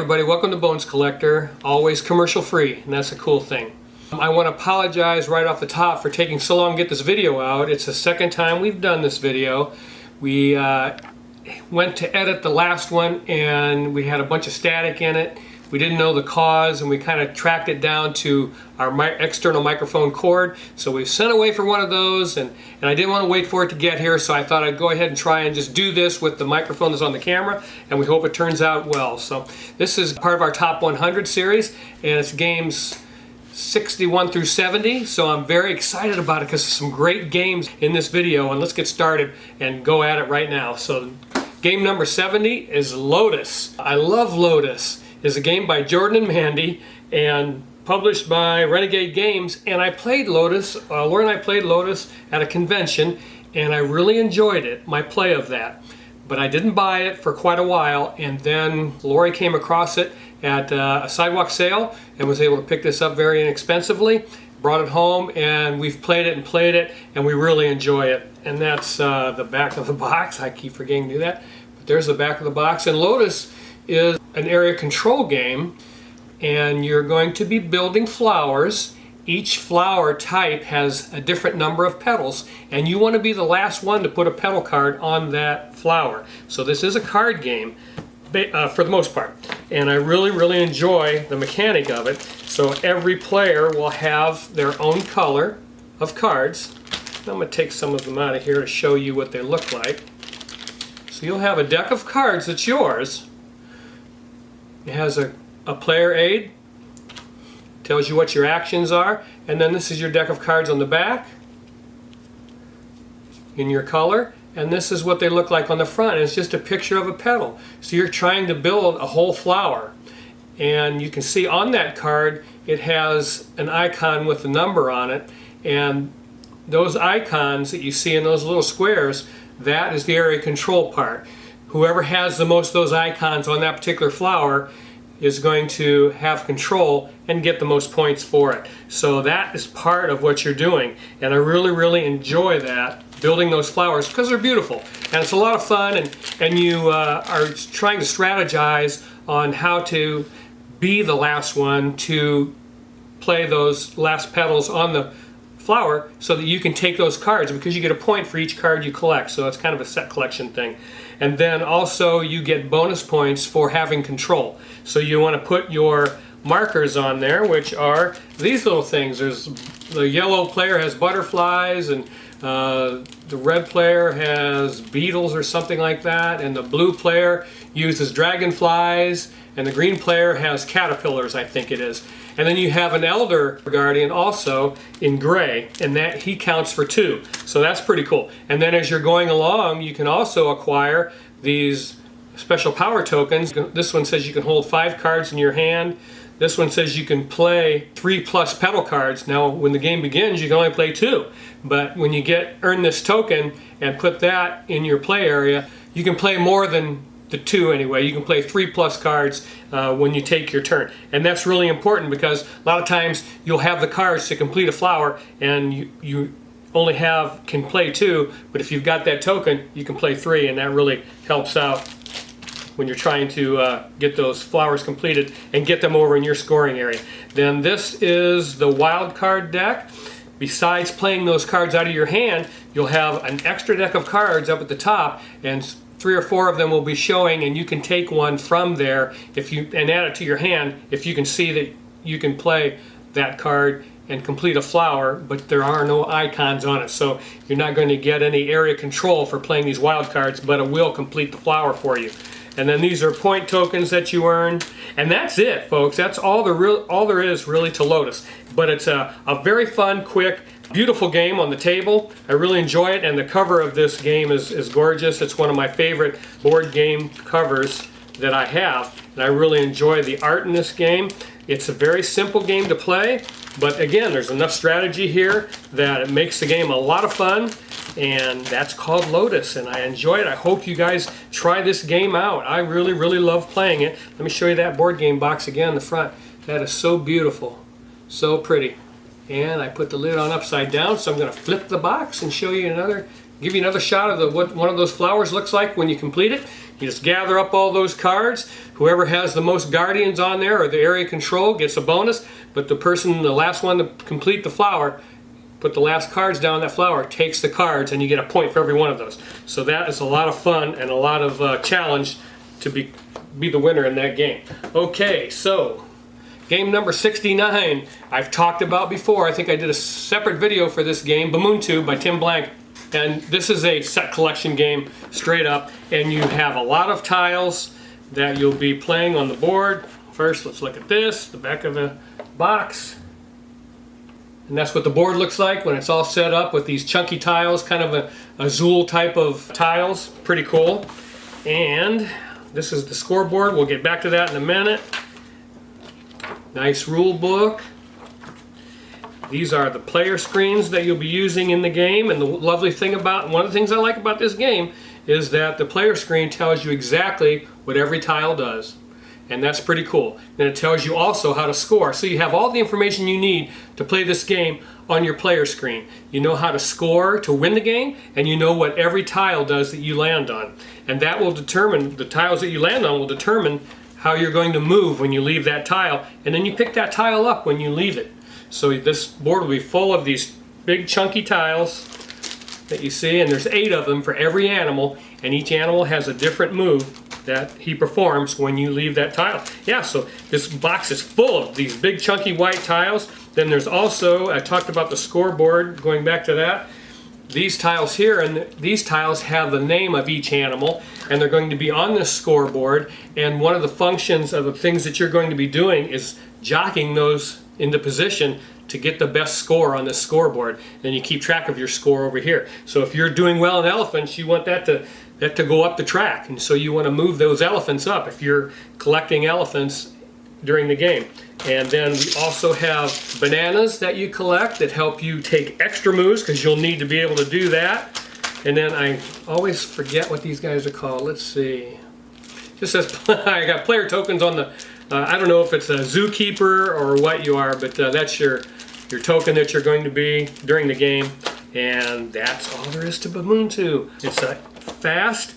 everybody, welcome to Bones Collector, always commercial free, and that's a cool thing. I want to apologize right off the top for taking so long to get this video out. It's the second time we've done this video. We went to edit the last one and we had a bunch of static in it. We didn't know the cause and we kind of tracked it down to our external microphone cord. So we sent away for one of those and I didn't want to wait for it to get here, so I thought I'd go ahead and try and just do this with the microphone that's on the camera, and we hope it turns out well. So this is part of our Top 100 series and it's games 61 through 70, so I'm very excited about it because there's some great games in this video, and let's get started and go at it right now. So game number 70 is Lotus. I love Lotus. It's a game by Jordan and Mandy and published by Renegade Games, and I played Lotus, Laura and I played Lotus at a convention and I really enjoyed it, my play of that. But I didn't buy it for quite a while, and then Lori came across it at a sidewalk sale and was able to pick this up very inexpensively, brought it home, and we've played it and we really enjoy it. And that's the back of the box. I keep forgetting to do that, but there's the back of the box. And Lotus is an area control game, and you're going to be building flowers. Each flower type has a different number of petals, and you want to be the last one to put a petal card on that flower. So this is a card game for the most part, and I really enjoy the mechanic of it. So every player will have their own color of cards. I'm going to take some of them out of here to show you what they look like. So you'll have a deck of cards that's yours. It has a player aid, tells you what your actions are, and then this is your deck of cards on the back in your color, and this is what they look like on the front. It's just a picture of a petal. So you're trying to build a whole flower, and you can see on that card it has an icon with a number on it, and those icons that you see in those little squares, that is the area control part. Whoever has the most of those icons on that particular flower is going to have control and get the most points for it. So that is part of what you're doing, and I really enjoy that, building those flowers, because they're beautiful and it's a lot of fun, and you are trying to strategize on how to be the last one to play those last petals on the flower so that you can take those cards, because you get a point for each card you collect. So it's kind of a set collection thing. And then also you get bonus points for having control. So you want to put your markers on there, which are these little things. There's the yellow player has butterflies, and the red player has beetles or something like that, and the blue player uses dragonflies, and the green player has caterpillars, I think it is. And then you have an Elder Guardian also in gray, and that he counts for 2. So that's pretty cool. And then as you're going along, you can also acquire these special power tokens. This one says you can hold 5 cards in your hand. This one says you can play 3+ petal cards. Now when the game begins you can only play 2, but when you earn this token and put that in your play area, you can play more than the 2 anyway. You can play 3+ cards when you take your turn, and that's really important because a lot of times you'll have the cards to complete a flower and you only can play 2, but if you've got that token you can play 3, and that really helps out when you're trying to get those flowers completed and get them over in your scoring area. Then this is the wild card deck. Besides playing those cards out of your hand, you'll have an extra deck of cards up at the top, and 3 or 4 of them will be showing, and you can take one from there and add it to your hand if you can see that you can play that card and complete a flower, but there are no icons on it. So you're not going to get any area control for playing these wild cards, but it will complete the flower for you. And then these are point tokens that you earn, and that's it, folks. That's all there is really to Lotus. But it's a very fun, quick, beautiful game on the table. I really enjoy it, and the cover of this game is gorgeous. It's one of my favorite board game covers that I have, and I really enjoy the art in this game. It's a very simple game to play, but again, there's enough strategy here that it makes the game a lot of fun, and that's called Lotus, and I enjoy it. I hope you guys try this game out. I really love playing it. Let me show you that board game box again in the front. That is so beautiful, so pretty. And I put the lid on upside down, so I'm going to flip the box and show you give you another shot of what one of those flowers looks like when you complete it. You just gather up all those cards. Whoever has the most guardians on there or the area control gets a bonus, but the last one to complete the flower, put the last cards down that flower, takes the cards, and you get a point for every one of those. So that is a lot of fun and a lot of challenge to be the winner in that game. Okay, so game number 69, I've talked about before. I think I did a separate video for this game, Bamuntu by Tim Blank. And this is a set collection game, straight up. And you have a lot of tiles that you'll be playing on the board. First, let's look at this, the back of the box. And that's what the board looks like when it's all set up with these chunky tiles, kind of a Azul type of tiles. Pretty cool. And this is the scoreboard. We'll get back to that in a minute. Nice rule book. These are the player screens that you'll be using in the game. And the lovely thing about, one of the things I like about this game is that the player screen tells you exactly what every tile does. And that's pretty cool. Then it tells you also how to score. So you have all the information you need to play this game on your player screen. You know how to score to win the game, and you know what every tile does that you land on. And that will determine, the tiles that you land on will determine how you're going to move when you leave that tile. And then you pick that tile up when you leave it. So this board will be full of these big chunky tiles that you see, and there's 8 of them for every animal, and each animal has a different move that he performs when you leave that tile. Yeah, so this box is full of these big chunky white tiles. Then there's also, I talked about the scoreboard, going back to that, these tiles here, and these tiles have the name of each animal, and they're going to be on this scoreboard, and one of the functions of the things that you're going to be doing is jockeying those into position to get the best score on this scoreboard. And you keep track of your score over here. So if you're doing well in elephants, you want that to go up the track, and so you want to move those elephants up if you're collecting elephants during the game. And then we also have bananas that you collect that help you take extra moves, because you'll need to be able to do that. And then I always forget what these guys are called. Let's see. Just says I got player tokens on the I don't know if it's a zookeeper or what you are, but that's your token that you're going to be during the game. And that's all there is to Bamuntu. It's a fast,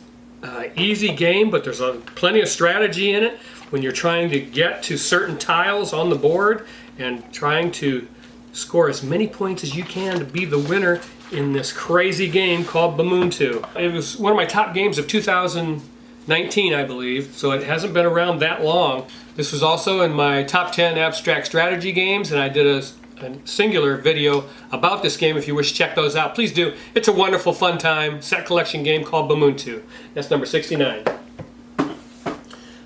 easy game, but there's plenty of strategy in it when you're trying to get to certain tiles on the board and trying to score as many points as you can to be the winner in this crazy game called Bamuntu. It was one of my top games of 2019, I believe, so it hasn't been around that long. This was also in my top 10 abstract strategy games, and I did a singular video about this game. If you wish to check those out, please do. It's a wonderful, fun time set collection game called Bamuntu. That's number 69.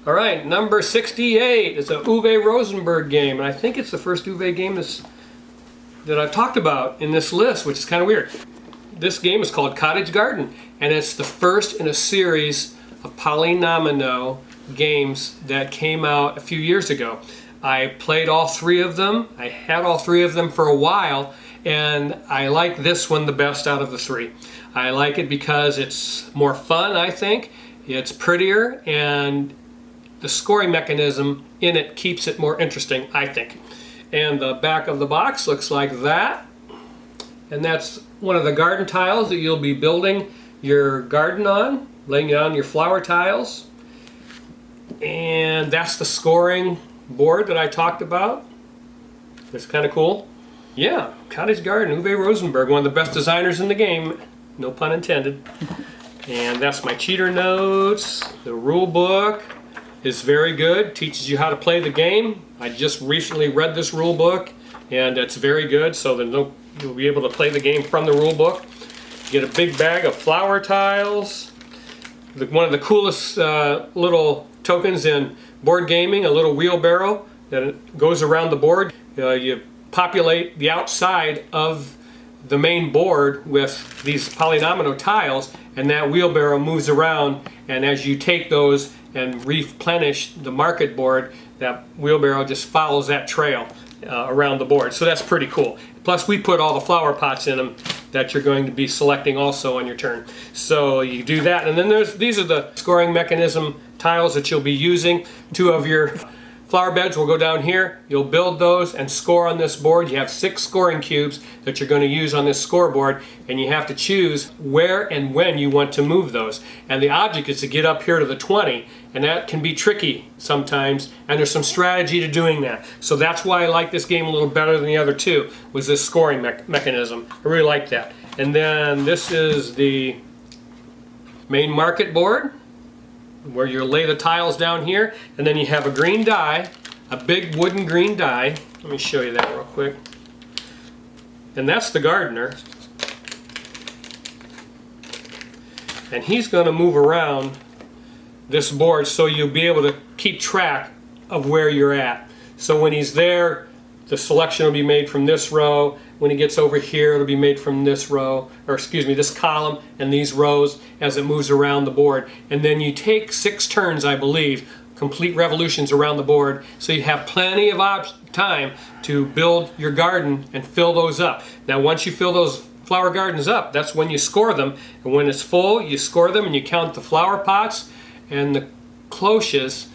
All right, number 68 is a Uwe Rosenberg game, and I think it's the first Uwe game that I've talked about in this list, which is kind of weird. This game is called Cottage Garden, and it's the first in a series of Polynomino games that came out a few years ago. I played all 3 of them. I had all 3 of them for a while, and I like this one the best out of the 3. I like it because it's more fun, I think. It's prettier, and the scoring mechanism in it keeps it more interesting, I think. And the back of the box looks like that. And that's one of the garden tiles that you'll be building your garden on, laying down your flower tiles. And that's the scoring board that I talked about. It's kind of cool. Yeah, Cottage Garden, Uwe Rosenberg, one of the best designers in the game, no pun intended. And that's my cheater notes. The rule book is very good, teaches you how to play the game. I just recently read this rule book, and it's very good, so you'll be able to play the game from the rule book. Get a big bag of flower tiles. One of the coolest little tokens in board gaming, a little wheelbarrow that goes around the board. You populate the outside of the main board with these Polynomino tiles, and that wheelbarrow moves around, and as you take those and replenish the market board, that wheelbarrow just follows that trail around the board. So that's pretty cool. Plus we put all the flower pots in them that you're going to be selecting also on your turn. So you do that, and then these are the scoring mechanism tiles that you'll be using. 2 of your flower beds will go down here. You'll build those and score on this board. You have 6 scoring cubes that you're going to use on this scoreboard, and you have to choose where and when you want to move those. And the object is to get up here to the 20, and that can be tricky sometimes, and there's some strategy to doing that. So that's why I like this game a little better than the other two, was this scoring mechanism. I really like that. And then this is the main market board, where you lay the tiles down here, and then you have a green die, a big wooden green die. Let me show you that real quick. And that's the gardener. And he's going to move around this board so you'll be able to keep track of where you're at. So when he's there, the selection will be made from this row. When he gets over here, it'll be made from this row, or excuse me, this column and these rows as it moves around the board. And then you take 6 turns, I believe, complete revolutions around the board, so you have plenty of time to build your garden and fill those up. Now once you fill those flower gardens up, that's when you score them. And when it's full, you score them and you count the flower pots and the cloches.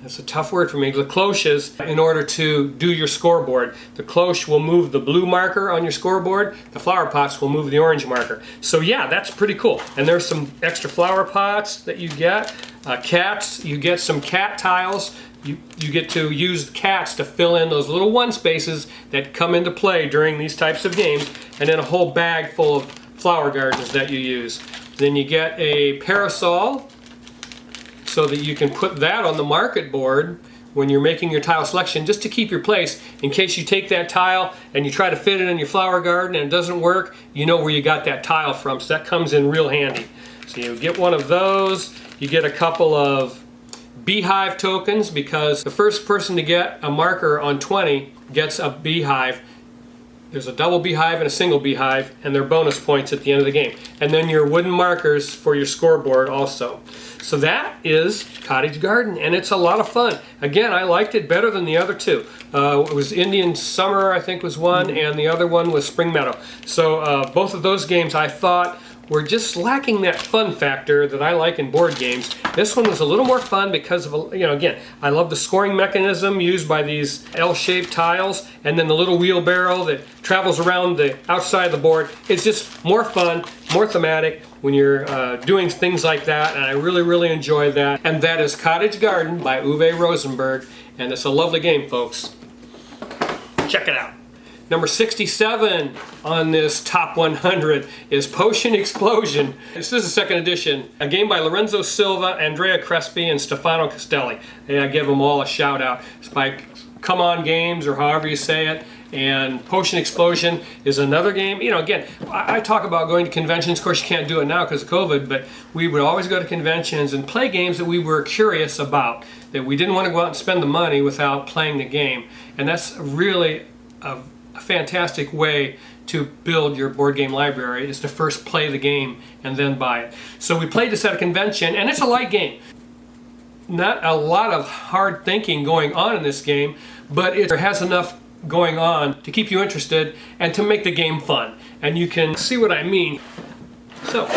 That's a tough word for me. The cloches, in order to do your scoreboard. The cloche will move the blue marker on your scoreboard. The flower pots will move the orange marker. So yeah, that's pretty cool. And there's some extra flower pots that you get. Cats, you get some cat tiles. You get to use cats to fill in those little 1 spaces that come into play during these types of games. And then a whole bag full of flower gardens that you use. Then you get a parasol, so that you can put that on the market board when you're making your tile selection, just to keep your place in case you take that tile and you try to fit it in your flower garden and it doesn't work. You know where you got that tile from, so that comes in real handy. So you get one of those. You get a couple of beehive tokens, because the first person to get a marker on 20 gets a beehive. There's a double beehive and a single beehive, and they're bonus points at the end of the game. And then your wooden markers for your scoreboard also. So that is Cottage Garden, and it's a lot of fun. Again, I liked it better than the other two. It was Indian Summer, I think, was one, and the other one was Spring Meadow. So both of those games I thought were just lacking that fun factor that I like in board games. This one was a little more fun because of, again, I love the scoring mechanism used by these L-shaped tiles, and then the little wheelbarrow that travels around the outside of the board. It's just more fun, more thematic when you're doing things like that, and I really, really enjoy that. And that is Cottage Garden by Uwe Rosenberg, and it's a lovely game, folks. Check it out. Number 67 on this top 100 is Potion Explosion. This is the second edition, a game by Lorenzo Silva, Andrea Crespi, and Stefano Castelli. And I give them all a shout out. It's by Come On Games, or however you say it. And Potion Explosion is another game. Again, I talk about going to conventions. Of course, you can't do it now because of COVID, but we would always go to conventions and play games that we were curious about, that we didn't want to go out and spend the money without playing the game. And that's really a fantastic way to build your board game library, is to first play the game and then buy it. So we played this at a convention, and it's a light game. Not a lot of hard thinking going on in this game, but it has enough going on to keep you interested and to make the game fun. And you can see what I mean. So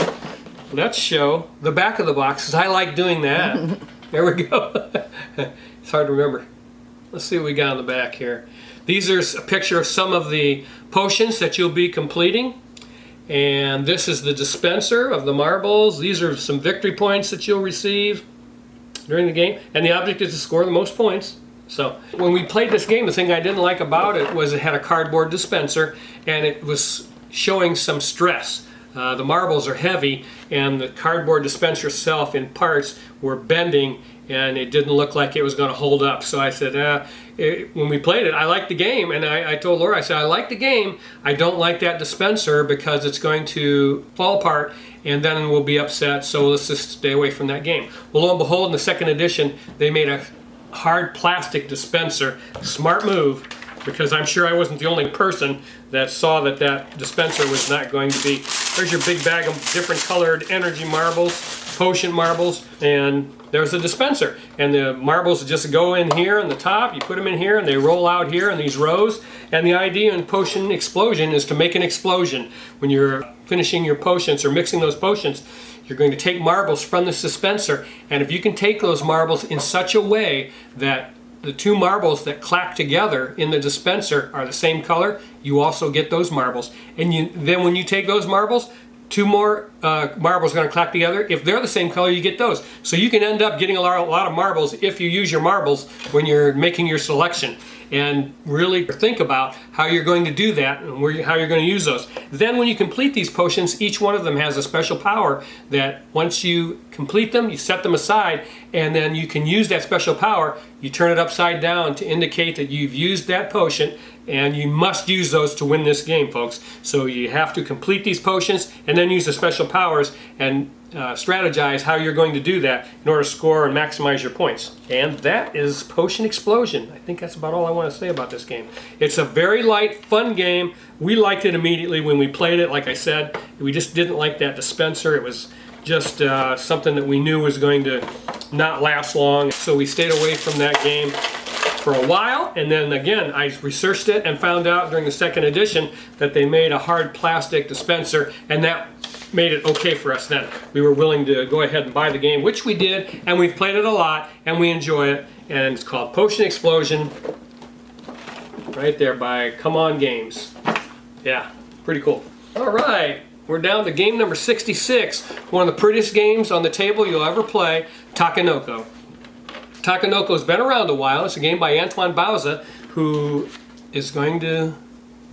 let's show the back of the box, because I like doing that. There we go. It's hard to remember. Let's see what we got on the back here. These are a picture of some of the potions that you'll be completing. And this is the dispenser of the marbles. These are some victory points that you'll receive during the game. And the object is to score the most points. So when we played this game, the thing I didn't like about it was it had a cardboard dispenser, and it was showing some stress. The marbles are heavy, and the cardboard dispenser itself in parts were bending, and it didn't look like it was going to hold up. So I said, when we played it, I liked the game, and I told Laura, I said, I like the game, I don't like that dispenser because it's going to fall apart, and then we'll be upset, so let's just stay away from that game. Well, lo and behold, in the second edition, they made a hard plastic dispenser. Smart move, because I'm sure I wasn't the only person that saw that that dispenser was not going to be. There's your big bag of different colored energy marbles, potion marbles, and there's a dispenser. And the marbles just go in here on the top, you put them in here, and they roll out here in these rows. And the idea in Potion Explosion is to make an explosion. When you're finishing your potions or mixing those potions, you're going to take marbles from this dispenser, and if you can take those marbles in such a way that the two marbles that clack together in the dispenser are the same color, you also get those marbles. And then when you take those marbles, two more marbles are going to clack together. If they're the same color, you get those. So you can end up getting a lot of marbles if you use your marbles when you're making your selection. And really think about how you're going to do that and how you're going to use those. Then when you complete these potions, each one of them has a special power that once you complete them, you set them aside, and then you can use that special power. You turn it upside down to indicate that you've used that potion, and you must use those to win this game, folks. So you have to complete these potions and then use the special powers and strategize how you're going to do that in order to score and maximize your points. And that is Potion Explosion. I think that's about all I want to say about this game. It's a very light, fun game. We liked it immediately when we played it. Like I said, we just didn't like that dispenser. It was just something that we knew was going to not last long. So we stayed away from that game for a while, and then again I researched it and found out during the second edition that they made a hard plastic dispenser, and that made it okay for us then. We were willing to go ahead and buy the game, which we did, and we've played it a lot and we enjoy it. And it's called Potion Explosion, right there by Come On Games. Yeah, pretty cool. All right, we're down to game number 66, one of the prettiest games on the table you'll ever play, Takenoko. Takenoko's been around a while. It's a game by Antoine Bauza, who is going to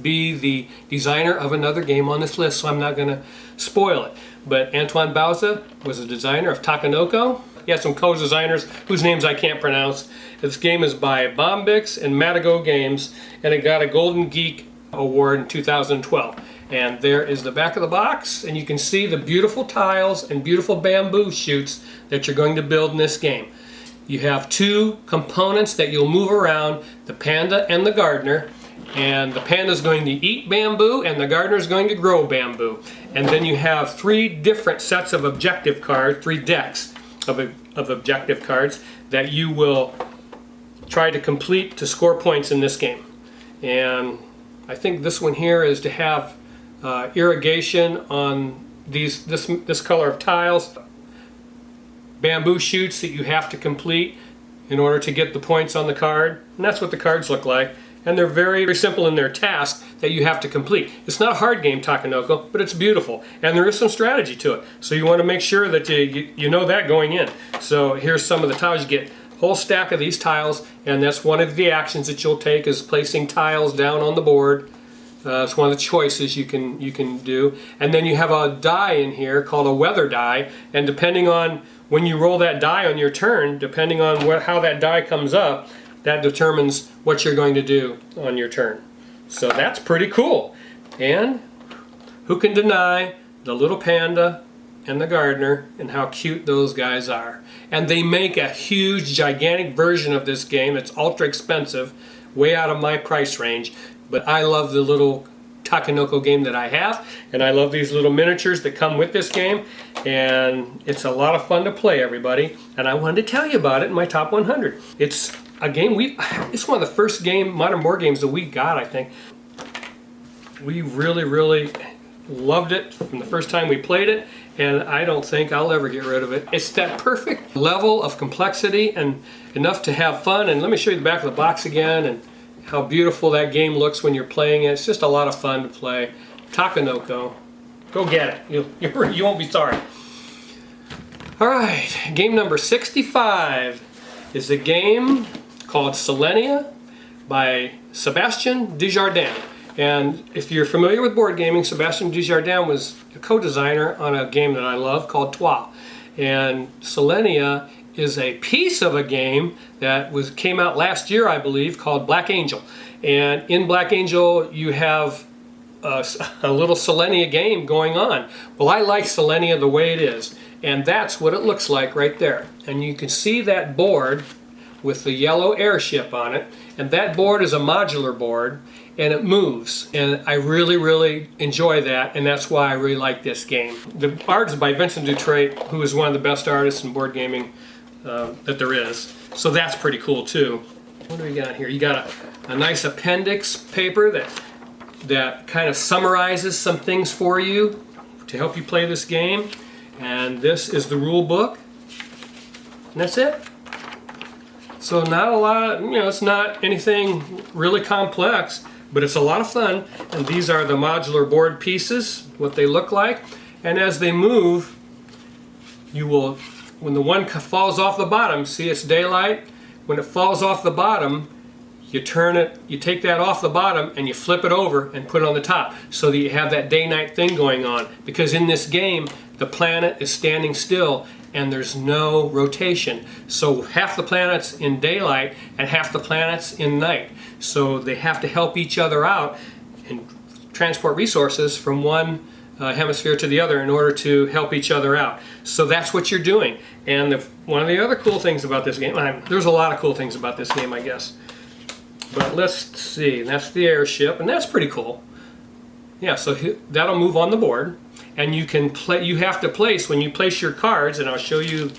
be the designer of another game on this list, so I'm not going to spoil it. But Antoine Bauza was a designer of Takenoko. He has some co-designers whose names I can't pronounce. This game is by Bombix and Matago Games, and it got a Golden Geek Award in 2012. And there is the back of the box, and you can see the beautiful tiles and beautiful bamboo shoots that you're going to build in this game. You have two components that you'll move around, the panda and the gardener. And the panda is going to eat bamboo and the gardener is going to grow bamboo. And then you have three different sets of objective cards, three decks of objective cards that you will try to complete to score points in this game. And I think this one here is to have irrigation on this color of tiles, bamboo shoots that you have to complete in order to get the points on the card. And that's what the cards look like. And they're very, very simple in their task that you have to complete. It's not a hard game, Takenoko, but it's beautiful. And there is some strategy to it. So you want to make sure that you know that going in. So here's some of the tiles. You get a whole stack of these tiles, and that's one of the actions that you'll take is placing tiles down on the board. It's one of the choices you can do. And then you have a die in here called a weather die, and depending on when you roll that die on your turn, depending on how that die comes up, that determines what you're going to do on your turn. So that's pretty cool. And who can deny the little panda and the gardener and how cute those guys are. And they make a huge, gigantic version of this game. It's ultra expensive, way out of my price range. But I love the little Takenoko game that I have, and I love these little miniatures that come with this game, and it's a lot of fun to play, everybody. And I wanted to tell you about it in my top 100. It's a game it's one of the first modern board games that we got, I think. We really, really loved it from the first time we played it, and I don't think I'll ever get rid of it. It's that perfect level of complexity and enough to have fun. And let me show you the back of the box again and how beautiful that game looks when you're playing it. It's just a lot of fun to play. Takenoko. Go get it. You won't be sorry. All right, game number 65 is a game called Selenia by Sébastien Dujardin. And if you're familiar with board gaming, Sébastien Dujardin was a co-designer on a game that I love called Trois. And Selenia is a piece of a game that came out last year, I believe, called Black Angel. And in Black Angel, you have a little Selenia game going on. Well, I like Selenia the way it is. And that's what it looks like right there. And you can see that board with the yellow airship on it. And that board is a modular board, and it moves. And I really, really enjoy that, and that's why I really like this game. The art is by Vincent Dutrait, who is one of the best artists in board gaming that there is. So that's pretty cool too. What do we got here? You got a nice appendix paper that kind of summarizes some things for you to help you play this game. And this is the rule book. And that's it. So not a lot, it's not anything really complex, but it's a lot of fun. And these are the modular board pieces, what they look like. And as they move, you will, when the one falls off the bottom, see it's daylight? When it falls off the bottom, you turn it, you take that off the bottom and you flip it over and put it on the top so that you have that day-night thing going on. Because in this game, the planet is standing still and there's no rotation. So half the planet's in daylight and half the planet's in night. So they have to help each other out and transport resources from one hemisphere to the other in order to help each other out. So that's what you're doing. And one of the other cool things about this game, there's a lot of cool things about this game, I guess. But let's see, that's the airship, and that's pretty cool. Yeah, so that'll move on the board, and you can play. You have to place, when you place your cards, and I'll show you,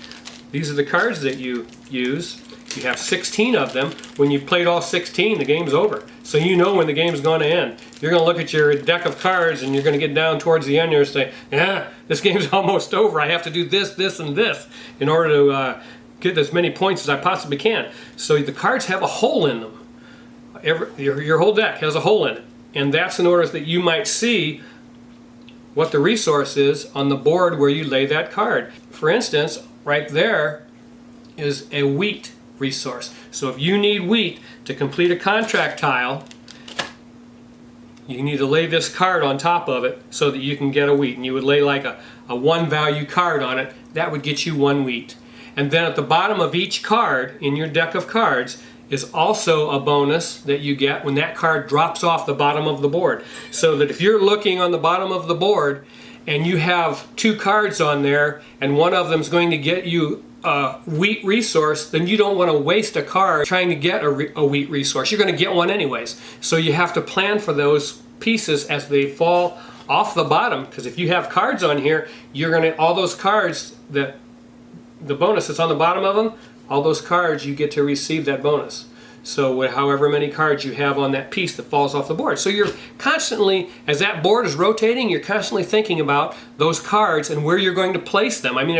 these are the cards that you use. You have 16 of them. When you've played all 16, the game's over. So you know when the game's going to end. You're going to look at your deck of cards, and you're going to get down towards the end and say, yeah, this game's almost over. I have to do this, this, and this in order to get as many points as I possibly can. So the cards have a hole in them. Your whole deck has a hole in it, and that's in order that you might see what the resource is on the board where you lay that card. For instance, right there is a wheat resource. So if you need wheat to complete a contract tile, you need to lay this card on top of it so that you can get a wheat, and you would lay like a 1 value card on it. That would get you 1 wheat. And then at the bottom of each card in your deck of cards is also a bonus that you get when that card drops off the bottom of the board. So that if you're looking on the bottom of the board and you have 2 cards on there and one of them is going to get you a wheat resource, then you don't want to waste a card trying to get a wheat resource. You're going to get one anyways. So you have to plan for those pieces as they fall off the bottom, because if you have cards on here, you're going to, all those cards, that the bonus that's on the bottom of them, all those cards, you get to receive that bonus. So however many cards you have on that piece that falls off the board. So you're constantly, as that board is rotating, you're constantly thinking about those cards and where you're going to place them. I mean,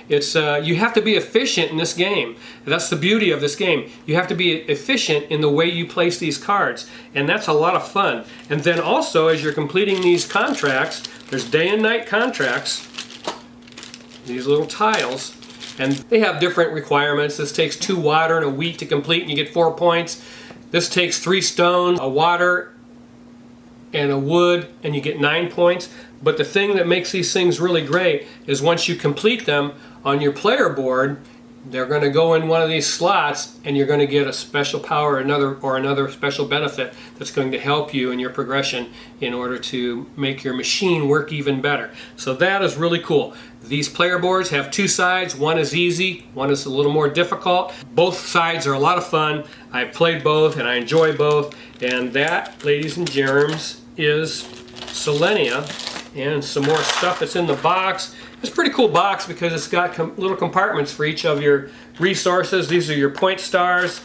you have to be efficient in this game. That's the beauty of this game. You have to be efficient in the way you place these cards, and that's a lot of fun. And then also, as you're completing these contracts, there's day and night contracts, these little tiles. And they have different requirements. This takes 2 water and a wheat to complete and you get 4 points. This takes 3 stones, a water, and a wood, and you get 9 points. But the thing that makes these things really great is once you complete them on your player board, they're going to go in one of these slots and you're going to get a special power or another special benefit that's going to help you in your progression in order to make your machine work even better. So that is really cool. These player boards have 2 sides. One is easy, one is a little more difficult. Both sides are a lot of fun. I've played both and I enjoy both. And that, ladies and germs, is Selenia. And some more stuff that's in the box. It's a pretty cool box because it's got little compartments for each of your resources. These are your point stars.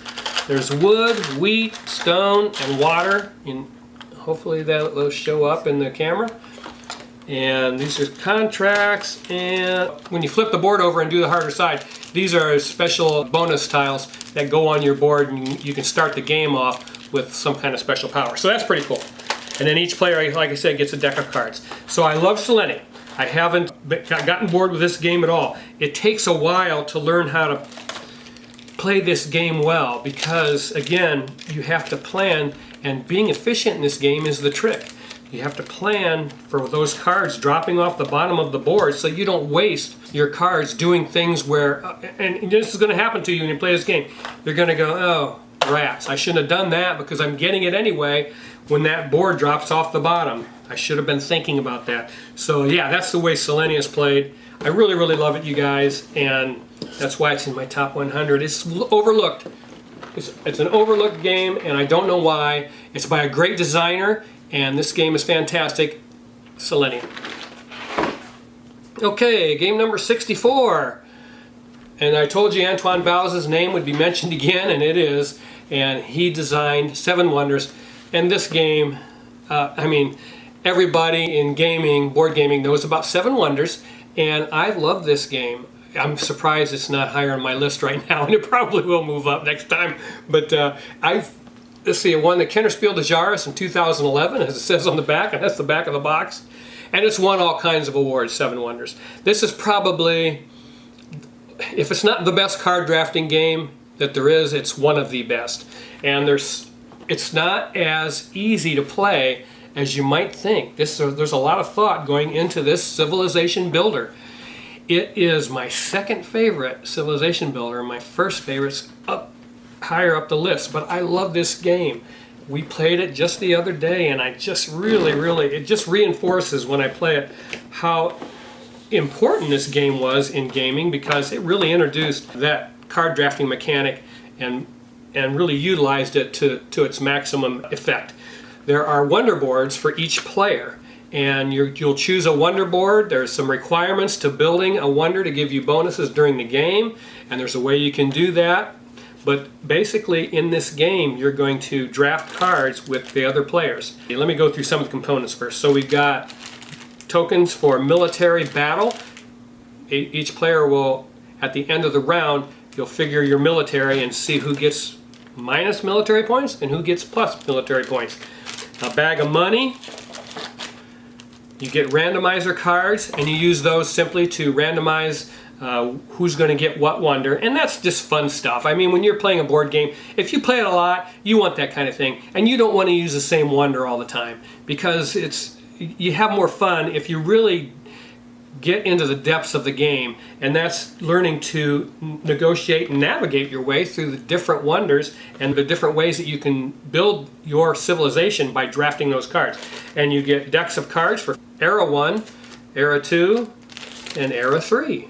There's wood, wheat, stone, and water. And hopefully that'll show up in the camera. And these are contracts. And when you flip the board over and do the harder side, these are special bonus tiles that go on your board, and you can start the game off with some kind of special power. So that's pretty cool. And then each player, like I said, gets a deck of cards. So I love Selenia. I haven't gotten bored with this game at all. It takes a while to learn how to play this game well because, again, you have to plan, and being efficient in this game is the trick. You have to plan for those cards dropping off the bottom of the board so you don't waste your cards doing things where, and this is going to happen to you when you play this game. You're going to go, oh, rats, I shouldn't have done that because I'm getting it anyway when that board drops off the bottom. I should have been thinking about that. So yeah, that's the way Selenia is played. I really, really love it, you guys, and that's why it's in my top 100. It's overlooked. It's an overlooked game, and I don't know why. It's by a great designer, and this game is fantastic. Selenia. Okay, game number 64. And I told you Antoine Bauza's name would be mentioned again, and it is. And he designed 7 Wonders. And this game, I mean, everybody in gaming, board gaming, knows about 7 Wonders, and I love this game. I'm surprised it's not higher on my list right now, and it probably will move up next time. But let's see, it won the Kennerspiel de Jahres in 2011, as it says on the back, and that's the back of the box. And it's won all kinds of awards, Seven Wonders. This is probably, if it's not the best card drafting game that there is, it's one of the best. And it's not as easy to play as you might think. There's a lot of thought going into this Civilization Builder. It is my second favorite Civilization Builder. My first favorite's higher up the list, but I love this game. We played it just the other day, and I just really, it just reinforces when I play it how important this game was in gaming, because it really introduced that card drafting mechanic and really utilized it to its maximum effect. There are wonder boards for each player, and you'll choose a wonder board. There's some requirements to building a wonder to give you bonuses during the game, and there's a way you can do that. But basically in this game you're going to draft cards with the other players. Let me go through some of the components first. So we've got tokens for military battle. Each player will, at the end of the round, you'll figure your military and see who gets minus military points and who gets plus military points. A bag of money. You get randomizer cards, and you use those simply to randomize who's going to get what wonder, and that's just fun stuff. I mean, when you're playing a board game, if you play it a lot, you want that kind of thing, and you don't want to use the same wonder all the time, because you have more fun if you really get into the depths of the game, and that's learning to negotiate and navigate your way through the different wonders and the different ways that you can build your civilization by drafting those cards. And you get decks of cards for Era 1, Era 2, and Era 3.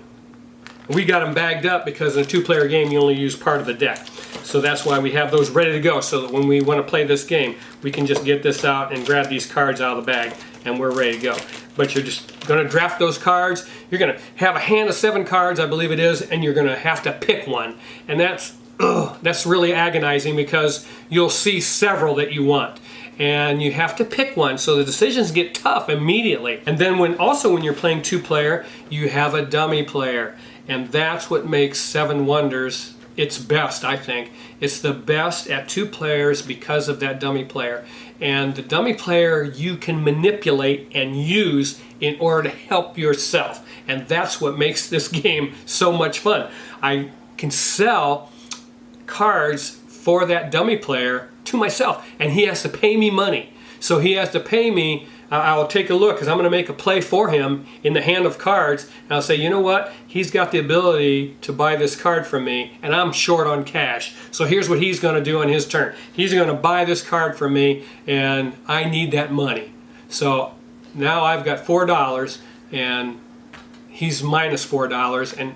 We got them bagged up because in a two-player game you only use part of the deck. So that's why we have those ready to go, so that when we want to play this game, we can just get this out and grab these cards out of the bag and we're ready to go. But you're just going to draft those cards. You're going to have a hand of 7 cards, I believe it is, and you're going to have to pick one. And that's really agonizing, because you'll see several that you want. And you have to pick one, so the decisions get tough immediately. And then when you're playing two-player, you have a dummy player. And that's what makes Seven Wonders its best, I think. It's the best at 2 players because of that dummy player. And the dummy player you can manipulate and use in order to help yourself. And that's what makes this game so much fun. I can sell cards for that dummy player to myself, and he has to pay me money. So he has to pay me. I'll take a look, because I'm going to make a play for him in the hand of cards, and I'll say, you know what, he's got the ability to buy this card from me, and I'm short on cash. So here's what he's going to do on his turn. He's going to buy this card from me, and I need that money. So now I've got $4, and he's minus $4,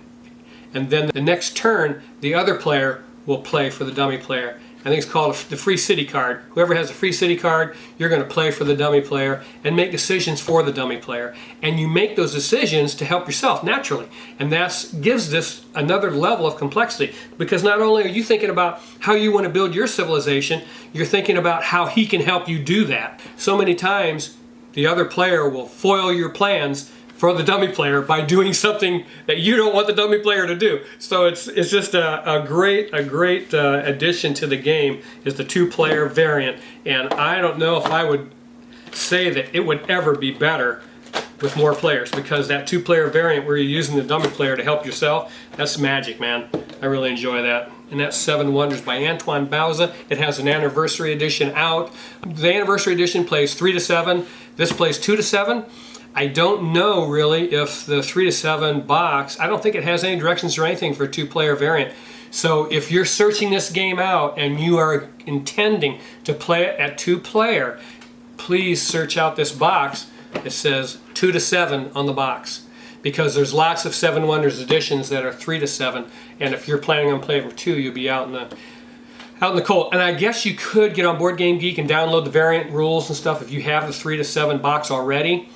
and then the next turn, the other player will play for the dummy player. I think it's called the free city card. Whoever has a free city card, you're going to play for the dummy player and make decisions for the dummy player. And you make those decisions to help yourself naturally. And that gives this another level of complexity, because not only are you thinking about how you want to build your civilization, you're thinking about how he can help you do that. So many times the other player will foil your plans for the dummy player by doing something that you don't want the dummy player to do. So it's just a great addition to the game, is the 2-player variant. And I don't know if I would say that it would ever be better with more players, because that 2-player variant where you're using the dummy player to help yourself, that's magic, man. I really enjoy that. And that's Seven Wonders by Antoine Bauza. It has an anniversary edition out. The anniversary edition plays 3 to 7. This plays 2 to 7. I don't know really if the 3 to 7 box, I don't think it has any directions or anything for 2-player variant. So if you're searching this game out and you are intending to play it at 2-player, please search out this box. It says 2 to 7 on the box, because there's lots of Seven Wonders editions that are 3 to 7, and if you're planning on playing for 2, you'll be out in the cold. And I guess you could get on Board Game Geek and download the variant rules and stuff if you have the 3 to 7 box already.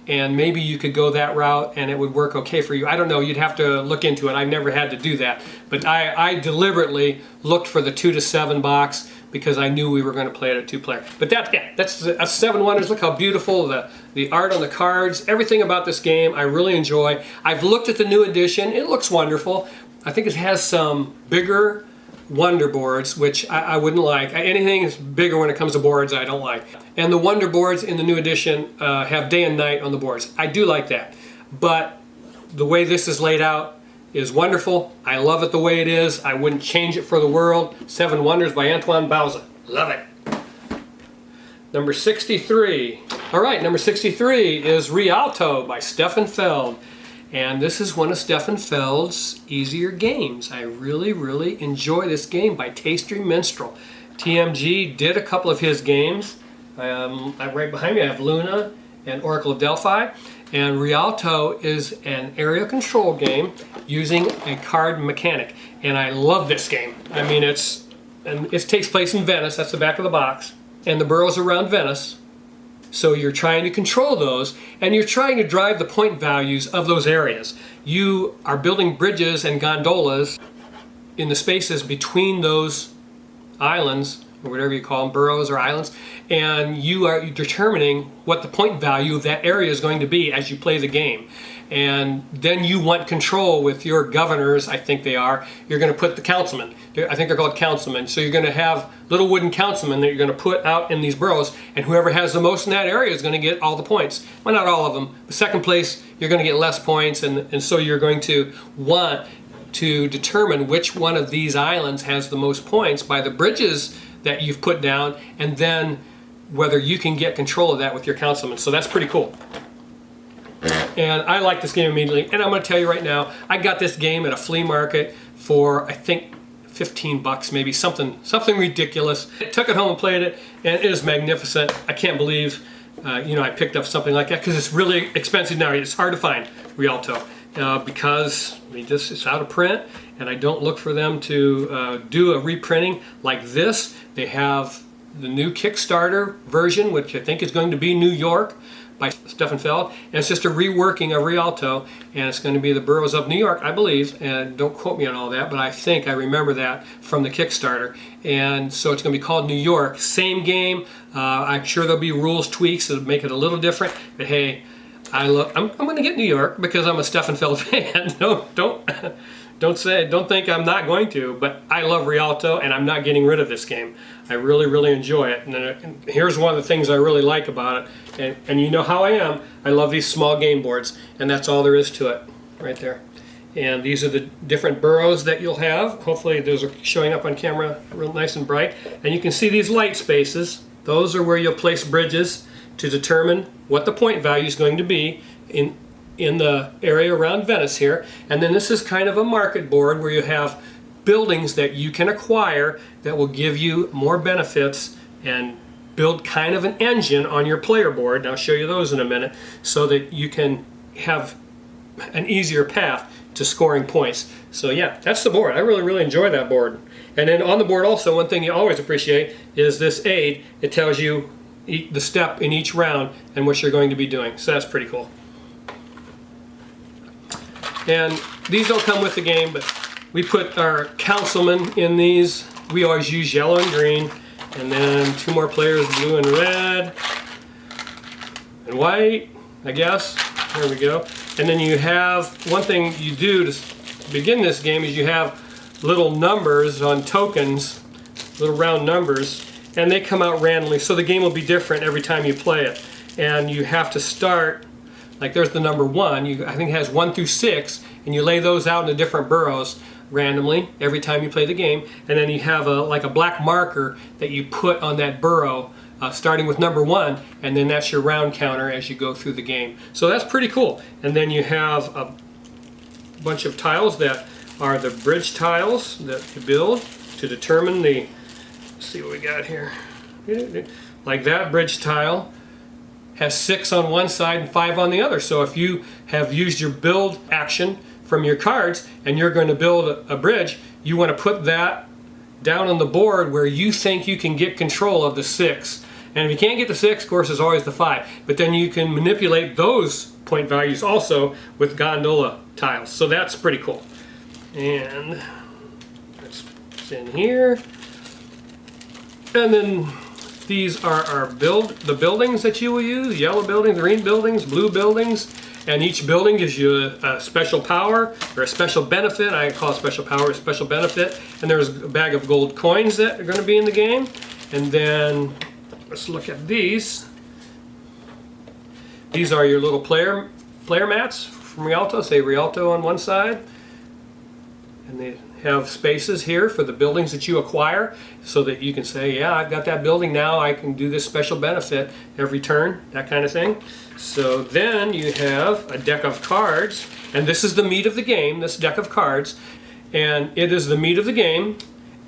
And maybe you could go that route and it would work okay for you. I don't know, you'd have to look into it. I've never had to do that. But I deliberately looked for the 2 to 7 box, because I knew we were going to play it at 2-player. But that's Seven Wonders. Look how beautiful the art on the cards, everything about this game I really enjoy. I've looked at the new edition. It looks wonderful. I think it has some bigger Wonder boards, which I wouldn't like. Anything that's bigger when it comes to boards, I don't like. And the Wonder boards in the new edition have day and night on the boards. I do like that. But the way this is laid out is wonderful. I love it the way it is. I wouldn't change it for the world. Seven Wonders by Antoine Bauza. Love it. Number 63. All right, number 63 is Rialto by Stefan Feld. And this is one of Stefan Feld's easier games. I really, really enjoy this game by Tasty Minstrel. TMG did a couple of his games. Right behind me I have Luna and Oracle of Delphi. And Rialto is an area control game using a card mechanic. And I love this game. I mean, it takes place in Venice. That's the back of the box. And the boroughs around Venice. So you're trying to control those, and you're trying to drive the point values of those areas. You are building bridges and gondolas in the spaces between those islands, or whatever you call them, boroughs or islands, and you are determining what the point value of that area is going to be as you play the game. And then you want control with your governors, I think they are. You're going to put the councilmen. I think they're called councilmen. So you're going to have little wooden councilmen that you're going to put out in these boroughs, and whoever has the most in that area is going to get all the points. Well, not all of them. The second place, you're going to get less points, and so you're going to want to determine which one of these islands has the most points by the bridges that you've put down, and then whether you can get control of that with your councilmen. So that's pretty cool. And I like this game immediately, and I'm going to tell you right now, I got this game at a flea market for, I think, 15 bucks, maybe something ridiculous. I took it home and played it, and it is magnificent. I can't believe, I picked up something like that, because it's really expensive now. It's hard to find Rialto because it's out of print, and I don't look for them to do a reprinting like this. They have the new Kickstarter version, which I think is going to be New York, by Stefan Feld, and it's just a reworking of Rialto, and it's going to be the boroughs of New York, I believe, and don't quote me on all that, but I think I remember that from the Kickstarter, and so it's going to be called New York. Same game. I'm sure there'll be rules tweaks that make it a little different, but hey, I'm going to get New York because I'm a Stefan Feld fan. Don't think I'm not going to, but I love Rialto, and I'm not getting rid of this game. I really, really enjoy it. And here's one of the things I really like about it. And you know how I am. I love these small game boards, and that's all there is to it, right there. And these are the different boroughs that you'll have. Hopefully those are showing up on camera real nice and bright. And you can see these light spaces. Those are where you'll place bridges to determine what the point value is going to be in the area around Venice here. And then this is kind of a market board where you have buildings that you can acquire that will give you more benefits and build kind of an engine on your player board, and I'll show you those in a minute, so that you can have an easier path to scoring points. So yeah, that's the board. I really, really enjoy that board. And then on the board also, one thing you always appreciate is this aid. It tells you the step in each round and what you're going to be doing. So that's pretty cool. And these don't come with the game, but we put our councilmen in these. We always use yellow and green, and then two more players, blue and red, and white, I guess. There we go. And then you have, one thing you do to begin this game is you have little numbers on tokens, little round numbers, and they come out randomly, so the game will be different every time you play it. And you have to start, like there's the number 1, I think it has 1 through 6, and you lay those out in the different boroughs randomly every time you play the game, and then you have like a black marker that you put on that borough starting with number 1, and then that's your round counter as you go through the game. So that's pretty cool. And then you have a bunch of tiles that are the bridge tiles that you build to determine the, let's see what we got here. Like that bridge tile has 6 on one side and 5 on the other. So if you have used your build action from your cards and you're going to build a bridge, you want to put that down on the board where you think you can get control of the 6. And if you can't get the 6, of course, there's always the 5. But then you can manipulate those point values also with gondola tiles. So that's pretty cool. And that's in here. And then these are the buildings that you will use: yellow buildings, green buildings, blue buildings. And each building gives you a special power or a special benefit. I call it special power a special benefit. And there's a bag of gold coins that are going to be in the game. And then let's look at these. These are your little player mats from Rialto. Say Rialto on one side. And they have spaces here for the buildings that you acquire, so that you can say, yeah, I've got that building now, I can do this special benefit every turn, that kind of thing. So then you have a deck of cards, and this is the meat of the game, this deck of cards, and it is the meat of the game,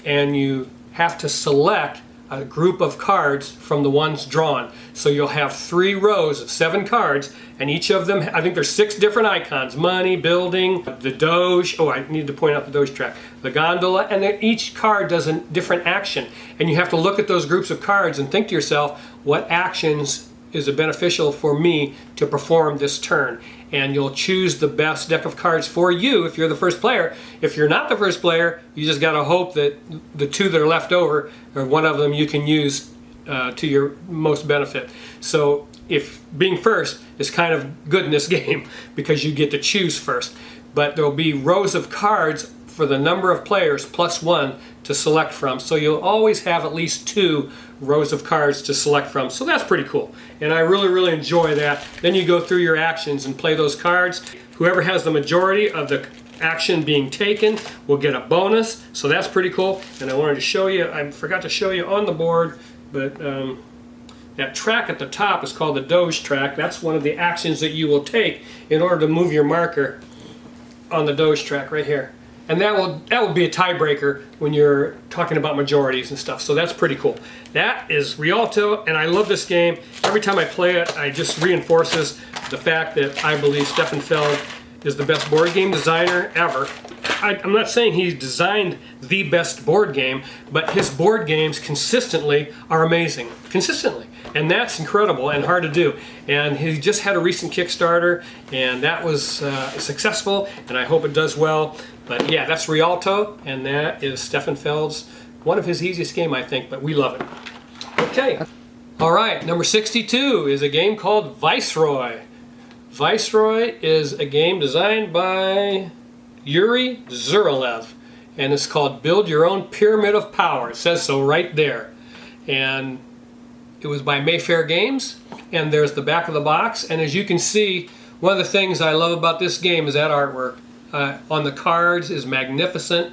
and you have to select a group of cards from the ones drawn. So you'll have 3 rows of 7 cards, and each of them, I think there's 6 different icons: money, building, the Doge, oh, I need to point out the Doge track, the gondola, and then each card does a different action. And you have to look at those groups of cards and think to yourself, what actions is it beneficial for me to perform this turn? And you'll choose the best deck of cards for you if you're the first player. If you're not the first player, you just gotta hope that the 2 that are left over, or one of them, you can use to your most benefit. So if being first is kind of good in this game because you get to choose first. But there'll be rows of cards for the number of players plus 1 to select from. So you'll always have at least 2 rows of cards to select from. So that's pretty cool. And I really, really enjoy that. Then you go through your actions and play those cards. Whoever has the majority of the action being taken will get a bonus. So that's pretty cool. And I wanted to show you, I forgot to show you on the board, but that track at the top is called the Doge track. That's one of the actions that you will take in order to move your marker on the Doge track right here. And that will be a tiebreaker when you're talking about majorities and stuff. So that's pretty cool. That is Rialto, and I love this game. Every time I play it, I just reinforces the fact that I believe Stefan Feld is the best board game designer ever. I'm not saying he designed the best board game, but his board games consistently are amazing. Consistently. And that's incredible and hard to do. And he just had a recent Kickstarter, and that was successful, and I hope it does well. But yeah, that's Rialto, and that is Stefan Feld's, one of his easiest game, I think, but we love it. Okay. All right, number 62 is a game called Viceroy. Viceroy is a game designed by Yuri Zurilev, and it's called Build Your Own Pyramid of Power. It says so right there. And it was by Mayfair Games, and there's the back of the box. And as you can see, one of the things I love about this game is that artwork. On the cards is magnificent,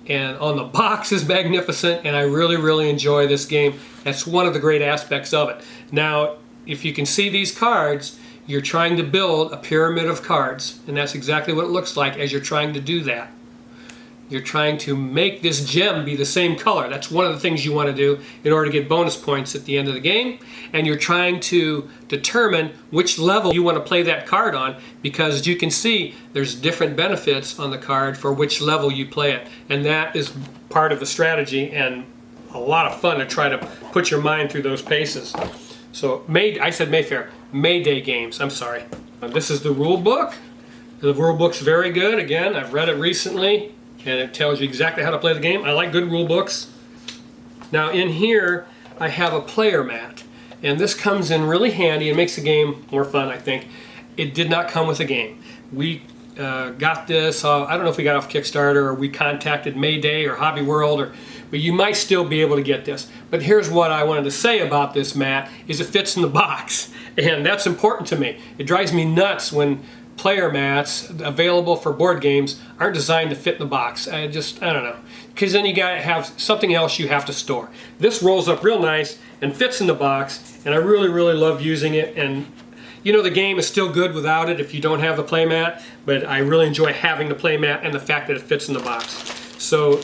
and on the box is magnificent, and I really, really enjoy this game. That's one of the great aspects of it. Now, if you can see these cards, you're trying to build a pyramid of cards, and that's exactly what it looks like as you're trying to do that. You're trying to make this gem be the same color. That's one of the things you want to do in order to get bonus points at the end of the game. And you're trying to determine which level you want to play that card on, because as you can see, there's different benefits on the card for which level you play it. And that is part of the strategy and a lot of fun to try to put your mind through those paces. So I said Mayfair, Mayday Games, I'm sorry. This is the rule book. The rule book's very good. Again, I've read it recently, and it tells you exactly how to play the game. I like good rule books. Now in here, I have a player mat, and this comes in really handy and makes the game more fun, I think. It did not come with a game. We got this, I don't know if we got off Kickstarter or we contacted Mayday or Hobby World, but you might still be able to get this. But here's what I wanted to say about this mat, is it fits in the box, and that's important to me. It drives me nuts when player mats available for board games aren't designed to fit in the box. I don't know. Because then you gotta have something else you have to store. This rolls up real nice and fits in the box, and I really, really love using it. And you know, the game is still good without it if you don't have the play mat, but I really enjoy having the play mat and the fact that it fits in the box. So,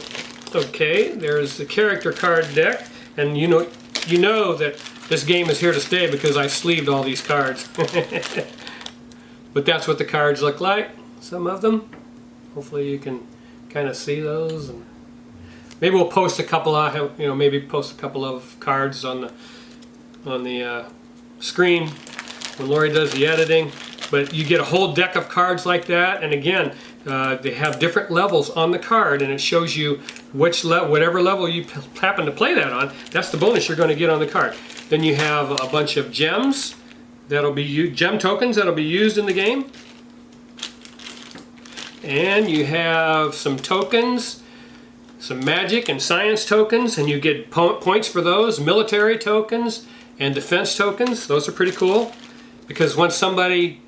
okay, there's the character card deck, and you know that this game is here to stay because I sleeved all these cards. But that's what the cards look like, some of them. Hopefully you can kind of see those. And maybe we'll post a couple of cards on the screen when Lori does the editing. But you get a whole deck of cards like that, and again, they have different levels on the card, and it shows you whatever level you happen to play that on, that's the bonus you're going to get on the card. Then you have a bunch of gems that'll be gem tokens that'll be used in the game, and you have some tokens, some magic and science tokens, and you get points for those. Military tokens and defense tokens. Those are pretty cool, because once somebody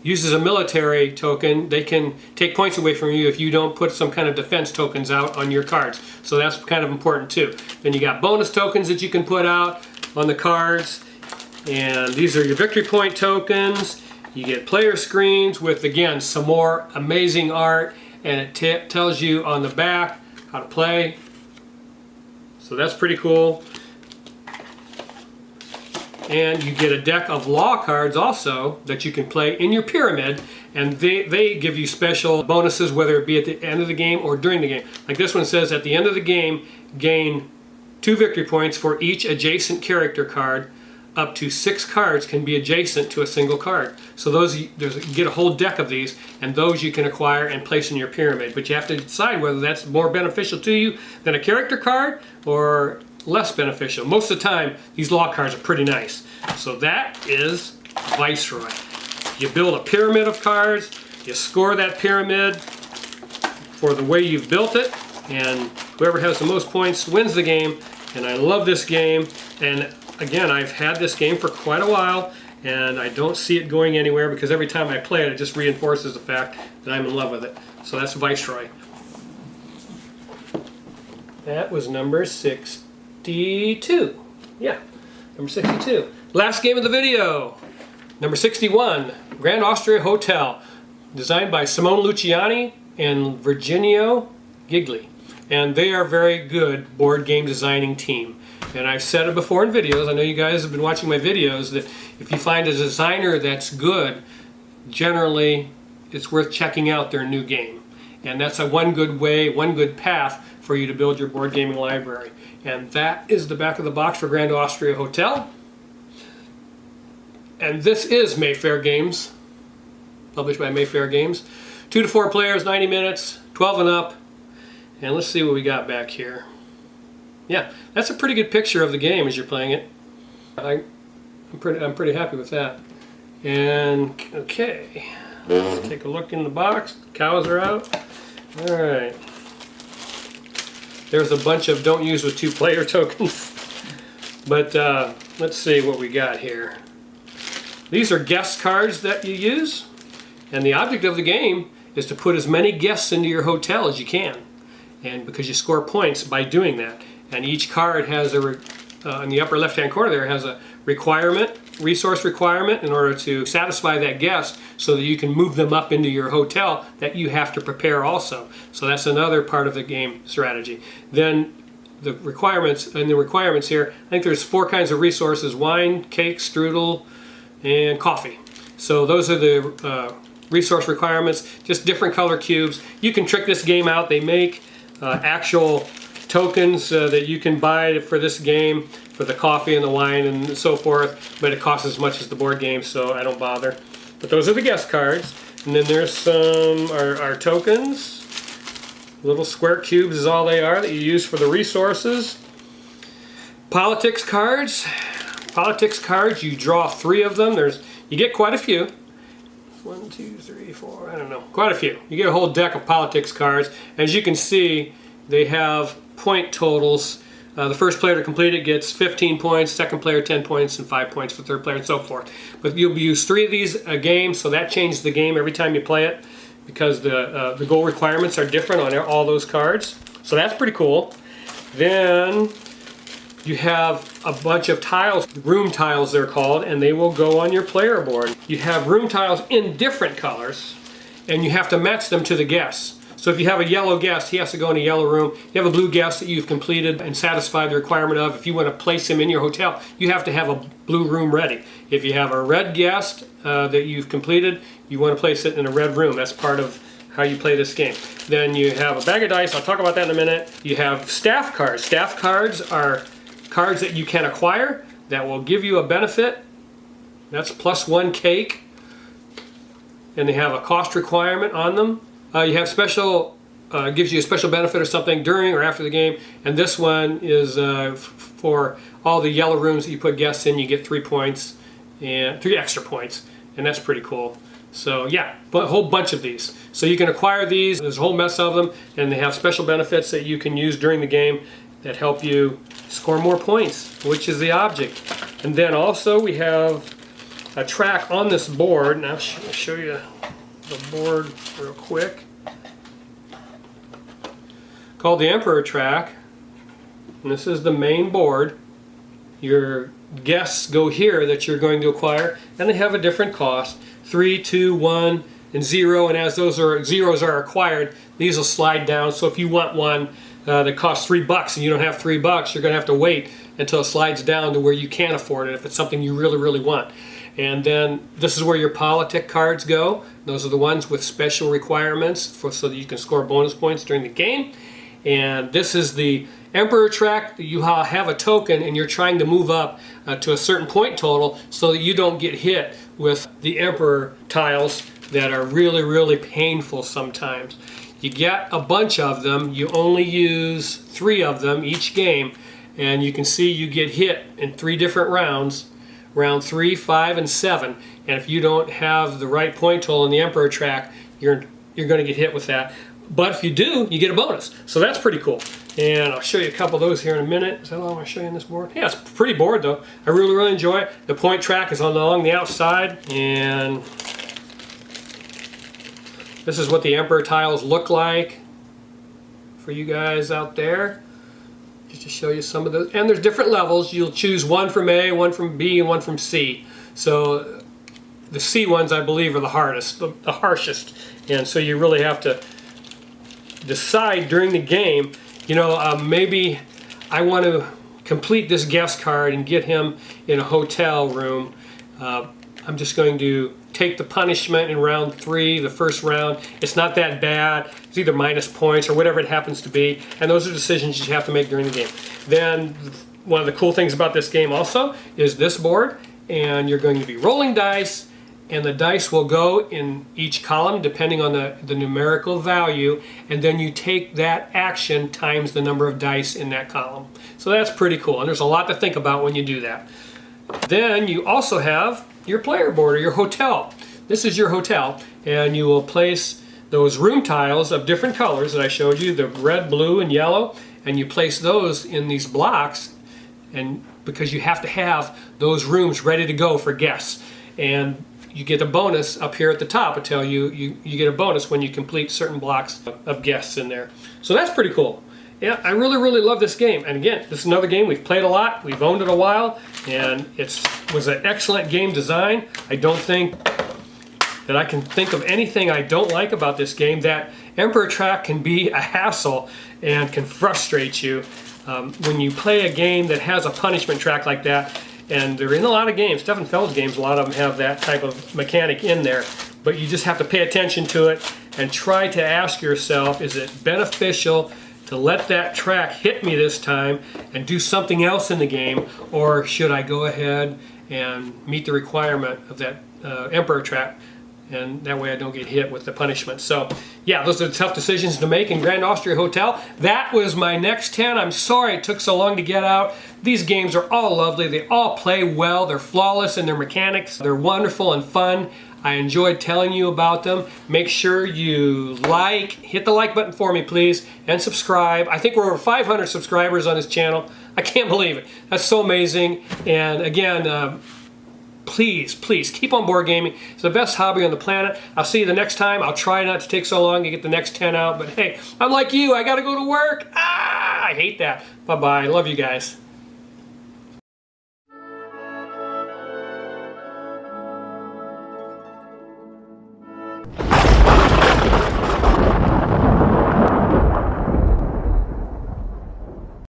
uses a military token, they can take points away from you if you don't put some kind of defense tokens out on your cards. So that's kind of important too. Then you got bonus tokens that you can put out on the cards, and these are your victory point tokens. You get player screens with, again, some more amazing art, and it tells you on the back how to play. So that's pretty cool. And you get a deck of law cards also that you can play in your pyramid, and they give you special bonuses, whether it be at the end of the game or during the game. Like this one says, at the end of the game, gain 2 victory points for each adjacent character card. Up to 6 cards can be adjacent to a single card. So you get a whole deck of these, and those you can acquire and place in your pyramid. But you have to decide whether that's more beneficial to you than a character card or less beneficial. Most of the time, these law cards are pretty nice. So that is Viceroy. You build a pyramid of cards, you score that pyramid for the way you've built it, and whoever has the most points wins the game. And I love this game, and again, I've had this game for quite a while, and I don't see it going anywhere, because every time I play it, it just reinforces the fact that I'm in love with it. So that's Viceroy. That was number 62. Yeah, number 62. Last game of the video, number 61, Grand Austria Hotel, designed by Simone Luciani and Virginio Gigli. And they are a very good board game designing team. And I've said it before in videos, I know you guys have been watching my videos, that if you find a designer that's good, generally it's worth checking out their new game. And that's one good way, one good path for you to build your board gaming library. And that is the back of the box for Grand Austria Hotel. And this is Mayfair Games, published by Mayfair Games. 2 to 4 players, 90 minutes, 12 and up. And let's see what we got back here. Yeah, that's a pretty good picture of the game as you're playing it. I'm pretty happy with that. And okay, let's take a look in the box. The cows are out. All right. There's a bunch of don't use with 2 player tokens. But let's see what we got here. These are guest cards that you use, and the object of the game is to put as many guests into your hotel as you can, and because you score points by doing that. And each card has in the upper left-hand corner there has a resource requirement in order to satisfy that guest, so that you can move them up into your hotel that you have to prepare also. So that's another part of the game strategy. Then the requirements here, I think there's 4 kinds of resources: wine, cake, strudel, and coffee. So those are the resource requirements, just different color cubes. You can trick this game out. They make actual tokens that you can buy for this game, for the coffee and the wine and so forth, but it costs as much as the board game, so I don't bother. But those are the guest cards. And then there's some our tokens. Little square cubes is all they are that you use for the resources. Politics cards. Politics cards, you draw 3 of them. You get quite a few. 1, 2, 3, 4, I don't know, quite a few. You get a whole deck of politics cards. As you can see, they have point totals. The first player to complete it gets 15 points, second player 10 points, and 5 points for third player, and so forth. But you'll use 3 of these a game, so that changes the game every time you play it, because the goal requirements are different on all those cards. So that's pretty cool. Then you have a bunch of tiles, room tiles they're called, and they will go on your player board. You have room tiles in different colors, and you have to match them to the guests. So if you have a yellow guest, he has to go in a yellow room. You have a blue guest that you've completed and satisfied the requirement of. If you want to place him in your hotel, you have to have a blue room ready. If you have a red guest that you've completed, you want to place it in a red room. That's part of how you play this game. Then you have a bag of dice. I'll talk about that in a minute. You have staff cards. Staff cards are cards that you can acquire that will give you a benefit. That's +1 cake. and they have a cost requirement on them. You have special, gives you a special benefit or something during or after the game, and this one is for all the yellow rooms that you put guests in. You get 3 points, and 3 extra points, and that's pretty cool. So yeah, a whole bunch of these. So you can acquire these, there's a whole mess of them, and they have special benefits that you can use during the game that help you score more points, which is the object. And then also we have a track on this board, and I'll show you the board real quick, called the Emperor track. And this is the main board. Your guests go here that you're going to acquire, and they have a different cost. 3, 2, 1, and 0, and as those zeros are acquired, these will slide down. So if you want one that costs $3 and you don't have $3, you're going to have to wait until it slides down to where you can afford it if it's something you really, really want. And then this is where your politic cards go. Those are the ones with special requirements so that you can score bonus points during the game. And this is the Emperor track. You have a token and you're trying to move up to a certain point total so that you don't get hit with the Emperor tiles that are really, really painful sometimes. You get a bunch of them. You only use 3 of them each game, and you can see you get hit in 3 different rounds, round 3, 5, and 7. And if you don't have the right point total in the Emperor track, you're going to get hit with that. But if you do, you get a bonus. So that's pretty cool. And I'll show you a couple of those here in a minute. Is that all I'm going to show you on this board? Yeah, it's a pretty board though. I really, really enjoy it. The point track is along the outside, and this is what the Emperor tiles look like for you guys out there. Just to show you some of those. And there's different levels. You'll choose one from A, one from B, and one from C. So the C ones, I believe, are the hardest, the harshest. And so you really have to decide during the game, you know, maybe I want to complete this guest card and get him in a hotel room. I'm just going to take the punishment in round 3, the first round. It's not that bad. It's either minus points or whatever it happens to be. And those are decisions you have to make during the game. Then one of the cool things about this game also is this board. And you're going to be rolling dice, and the dice will go in each column depending on the numerical value, and then you take that action times the number of dice in that column. So that's pretty cool, and there's a lot to think about when you do that. Then you also have your player board, or your hotel. This is your hotel, and you will place those room tiles of different colors that I showed you, the red, blue, and yellow, and you place those in these blocks, and because you have to have those rooms ready to go for guests. And you get a bonus up here at the top. I tell you, you get a bonus when you complete certain blocks of guests in there. So that's pretty cool. Yeah, I really, really love this game. And again, this is another game we've played a lot. We've owned it a while, and it was an excellent game design. I don't think that I can think of anything I don't like about this game. That Emperor track can be a hassle and can frustrate you when you play a game that has a punishment track like that. And they're in a lot of games. Stefan Feld's games, a lot of them have that type of mechanic in there. But you just have to pay attention to it and try to ask yourself, is it beneficial to let that track hit me this time and do something else in the game? Or should I go ahead and meet the requirement of that Emperor track? And that way I don't get hit with the punishment. So yeah, those are the tough decisions to make in Grand Austria Hotel. That was my next 10. I'm sorry it took so long to get out. These games are all lovely. They all play well. They're flawless in their mechanics. They're wonderful and fun. I enjoyed telling you about them. Make sure you hit the like button for me, please, and subscribe. I think we're over 500 subscribers on this channel. I can't believe it. That's so amazing. And again, please, please keep on board gaming. It's the best hobby on the planet. I'll see you the next time. I'll try not to take so long to get the next 10 out. But hey, I'm like you. I got to go to work. I hate that. Bye-bye. Love you guys.